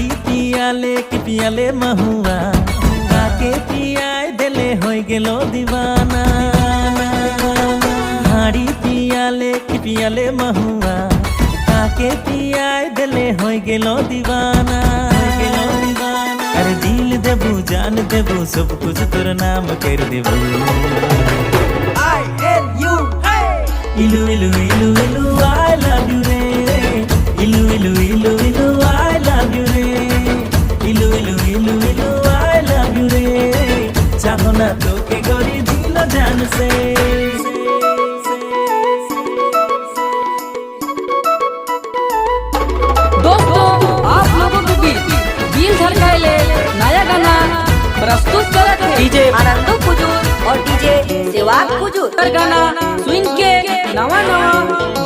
हाड़ी पियाले कि पियाले महुआ काके पियाय दिले होय गेलो दीवाना। हाड़ी पियाले कि पियाले महुआ काके पियाय दिले होय गेलो दीवाना। अरे दिल देबू जान देबू सब कुछ तोर नाम कर देबू। इलू इलू इलू इलू आई लव यू रे। इलू इलू इलू इलू आई लव यू रे। इलू इलू इलू इलू आई लव यू रे। चाहो ना तो के गोरी दिल जान से। दोस्तों आप लोगों के बीच दिल धड़काइले नया गाना प्रस्तुत करत है डीजे आनंदो कुजूर और डीजे सेवाग कुजूर। गाना सुन के नवा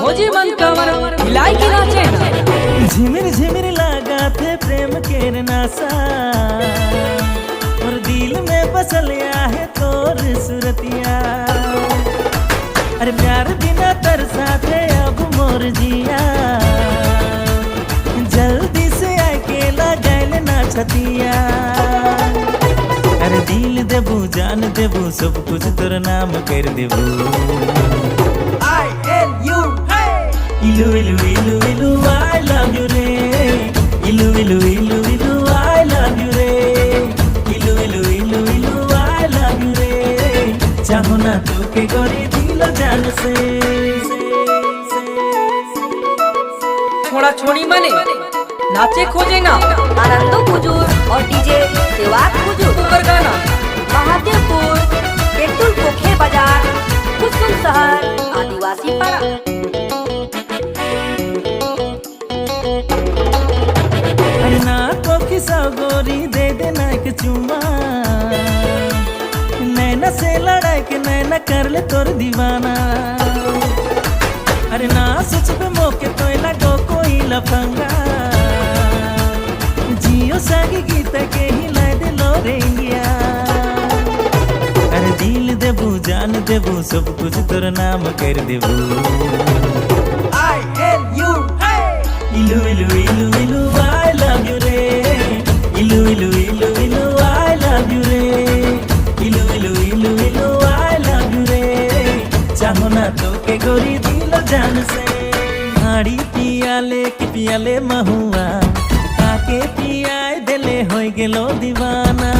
भोजी मन कमर हिलाई के नाचे ना। झिमिर झिमिर लगा थे प्रेम के नासा और दिल में बसलिया है तोर सुरतिया। अरे प्यार बिना तरसा थे अब मोर जिया। जल्दी से आके लगैल ना छतिया। अरे दिल देबू जान देबू सब कुछ तोर नाम कर देबू। इलू इलू इलू इलू आई लव यू रे। इलू इलू इलू इलू आई लव यू रे। इलू इलू इलू इलू आई लव यू रे। चाहो ना तो के गोरी दिल जान से। छोड़ा छोड़ी मने नाचे खोजे ना। आनंदो कुजूर और डीजे सेवाग कुजूर। गाना महादेवपुर पेट्रोल पोखे बाजार कुसुम शहर आदिवासी पारा। अरे ना तो खिसा गोरी दे देना एक चुम्मा। नैना से लड़ाई के नैना कर ले तोर दीवाना। अरे ना सोच पे मौके तो लगो कोई लफंगा। जियो सागी गीत के ही ला दे लो रेंगिया। अरे दिल देबू जान देबू सब कुछ तोर नाम कर देबू। इलू इलू इलू इलू आई लव यू रे। इलू इलू इलू इलू आई लव यू रे। इलू इलू इलू इलू आई लव यू रे। चाहो ना तो के गोरी दिल जान से। हाड़ी पियाले कि पियाले महुआ काके पियाय दिले होय गेलो दीवाना।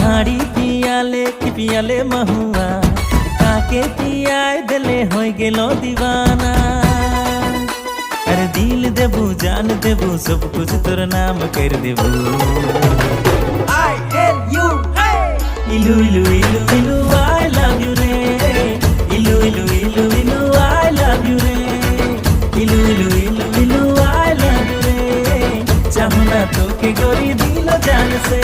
हाड़ी पियाले कि पियाले महुआ काके पियाय दिले होय गेलो दीवाना। अरे दिल देबू जान देबू सब कुछ तोर नाम कर देबू। इलू इलू इलू इलू आई लव यू रे। इलू इलू इलू इलू आई लव यू रे। इलू इलू इलू इलू आई लव यू रे। चाहो ना तो के गोरी दिल जान से।